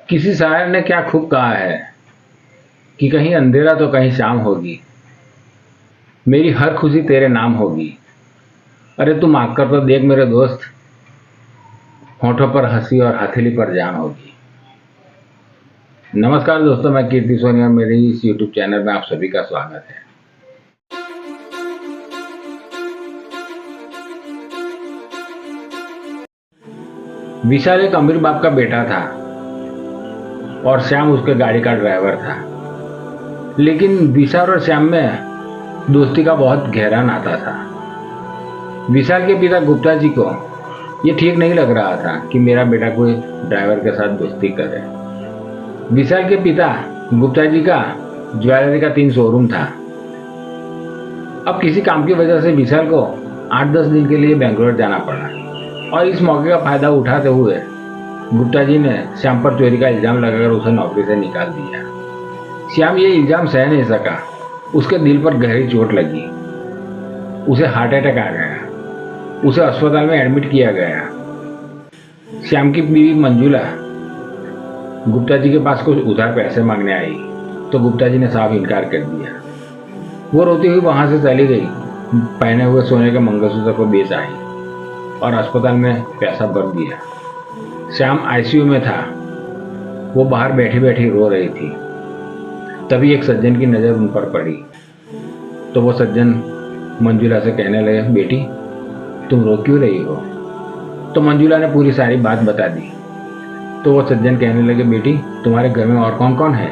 किसी शायर ने क्या खूब कहा है कि कहीं अंधेरा तो कहीं शाम होगी, मेरी हर खुशी तेरे नाम होगी। अरे तू माफ कर तो देख मेरे दोस्त, होठों पर हंसी और हथेली पर जान होगी। नमस्कार दोस्तों, मैं कीर्ति सोनी और मेरे इस यूट्यूब चैनल में आप सभी का स्वागत है। विशाल एक अमीर बाप का बेटा था और श्याम उसके गाड़ी का ड्राइवर था। लेकिन विशाल और श्याम में दोस्ती का बहुत गहरा नाता था। विशाल के पिता गुप्ता जी को ये ठीक नहीं लग रहा था कि मेरा बेटा कोई ड्राइवर के साथ दोस्ती करे। विशाल के पिता गुप्ता जी का ज्वेलरी का 3 शोरूम था। अब किसी काम की वजह से विशाल को 8-10 दिन के लिए बेंगलोर जाना पड़ा और इस मौके का फायदा उठाते हुए गुप्ता जी ने श्याम पर चोरी का इल्जाम लगाकर उसे नौकरी से निकाल दिया। श्याम ये इल्जाम सह नहीं सका, उसके दिल पर गहरी चोट लगी, उसे हार्ट अटैक आ गया, उसे अस्पताल में एडमिट किया गया। श्याम की बीवी मंजुला गुप्ता जी के पास कुछ उधार पैसे मांगने आई तो गुप्ता जी ने साफ इनकार कर दिया। वो रोती हुई वहां से चली गई, पहने हुए सोने के मंगलसूत्र को बेच आई और अस्पताल में पैसा भर दिया। श्याम आईसीयू में था, वो बाहर बैठी बैठी रो रही थी। तभी एक सज्जन की नज़र उन पर पड़ी तो वो सज्जन मंजुला से कहने लगे, बेटी तुम रो क्यों रही हो? तो मंजुला ने पूरी सारी बात बता दी। तो वो सज्जन कहने लगे, बेटी तुम्हारे घर में और कौन कौन है?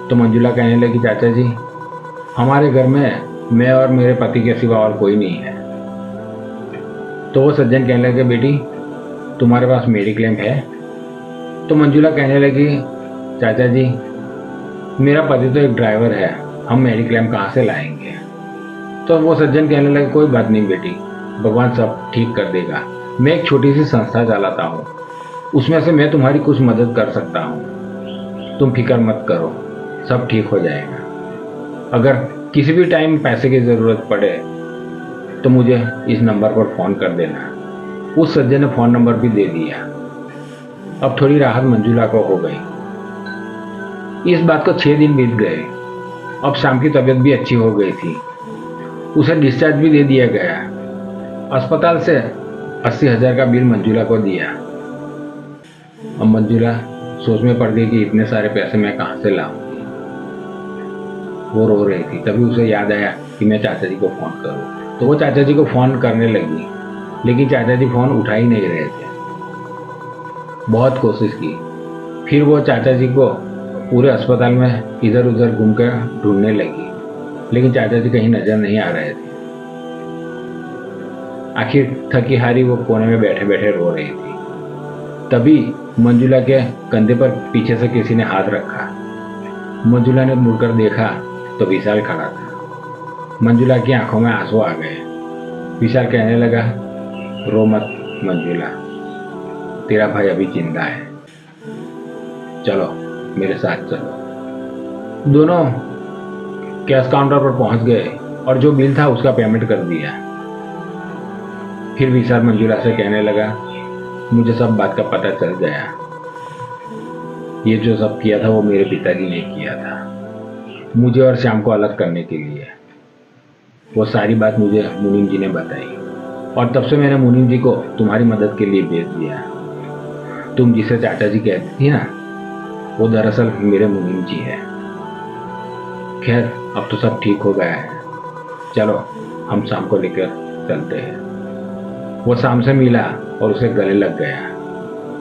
तो मंजुला कहने लगी, चाचा जी हमारे घर में मैं और मेरे पति के सिवा और कोई नहीं है। तो वो सज्जन कहने लगे, बेटी तुम्हारे पास मेडिक्लेम है? तो मंजुला कहने लगी, चाचा जी मेरा पति तो एक ड्राइवर है, हम मेडिक्लेम कहाँ से लाएंगे? तो वो सज्जन कहने लगे, कोई बात नहीं बेटी, भगवान सब ठीक कर देगा। मैं एक छोटी सी संस्था चलाता हूँ, उसमें से मैं तुम्हारी कुछ मदद कर सकता हूँ, तुम फिक्र मत करो, सब ठीक हो जाएगा। अगर किसी भी टाइम पैसे की ज़रूरत पड़े तो मुझे इस नंबर पर फ़ोन कर देना। उस सज्जन ने फ़ोन नंबर भी दे दिया। अब थोड़ी राहत मंजुला को हो गई। इस बात को 6 दिन बीत गए। अब शाम की तबीयत भी अच्छी हो गई थी, उसे डिस्चार्ज भी दे दिया गया। अस्पताल से 80,000 का बिल मंजुला को दिया। अब मंजुला सोच में पड़ गई कि इतने सारे पैसे मैं कहाँ से लाऊंगी। वो रो रही थी। तभी उसे याद आया कि मैं चाचा जी को फ़ोन करूँ। तो वो चाचा जी को फ़ोन करने लगी, लेकिन चाचा जी फ़ोन उठा ही नहीं रहे थे। बहुत कोशिश की, फिर वो चाचा जी को पूरे अस्पताल में इधर उधर घूमकर ढूंढने लगी, लेकिन चाचा जी कहीं नजर नहीं आ रहे थे। आखिर थकी हारी वो कोने में बैठे बैठे रो रही थी। तभी मंजुला के कंधे पर पीछे से किसी ने हाथ रखा। मंजुला ने मुड़कर देखा तो विशाल खड़ा था। मंजुला की आंखों में आंसू आ गए। विशाल कहने लगा, रो मत मंजुला, तेरा भाई अभी जिंदा है, चलो मेरे साथ चलो। दोनों कैश काउंटर पर पहुंच गए और जो बिल था उसका पेमेंट कर दिया। फिर विशाल मंजुला से कहने लगा, मुझे सब बात का पता चल गया। ये जो सब किया था वो मेरे पिताजी ने किया था, मुझे और श्याम को अलग करने के लिए। वो सारी बात मुझे मुनीम जी ने बताई और तब से मैंने मुनीम जी को तुम्हारी मदद के लिए भेज दिया। तुम जिसे चाचा जी कहती थी ना, वो दरअसल मेरे मुनीम जी है। खैर अब तो सब ठीक हो गया है, चलो हम शाम को लेकर चलते हैं। वो शाम से मिला और उसे गले लग गया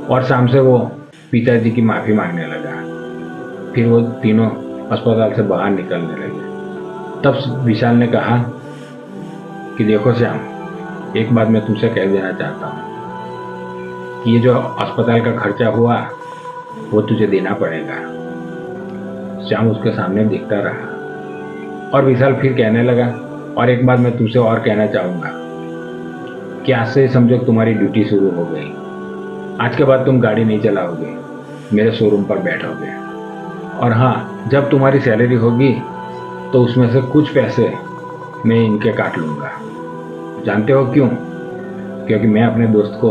और शाम से वो पिताजी की माफ़ी मांगने लगा। फिर वो तीनों अस्पताल से बाहर निकलने लगे। तब विशाल ने कहा कि देखो श्याम, एक बात मैं तुमसे कह देना चाहता हूँ कि ये जो अस्पताल का खर्चा हुआ वो तुझे देना पड़ेगा। श्याम उसके सामने देखता रहा और विशाल फिर कहने लगा, और एक बात मैं तुमसे और कहना चाहूँगा कि आज से समझो तुम्हारी ड्यूटी शुरू हो गई। आज के बाद तुम गाड़ी नहीं चलाओगे, मेरे शोरूम पर बैठोगे। और हाँ, जब तुम्हारी सैलरी होगी तो उसमें से कुछ पैसे मैं इनके काट लूँगा। जानते हो क्यों? क्योंकि मैं अपने दोस्त को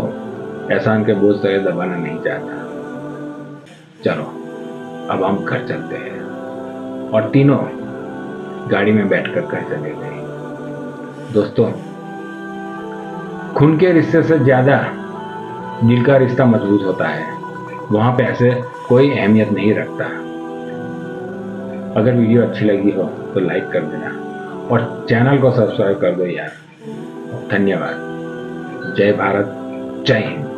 एहसान के बोझ तले दबाना नहीं चाहता। चलो अब हम घर चलते हैं। और तीनों गाड़ी में बैठकर घर चले गए। दोस्तों, खून के रिश्ते से ज्यादा दिल का रिश्ता मजबूत होता है। वहां पैसे कोई अहमियत नहीं रखता। अगर वीडियो अच्छी लगी हो तो लाइक कर देना और चैनल को सब्सक्राइब कर दो यार। धन्यवाद। जय भारत, जय हिंद।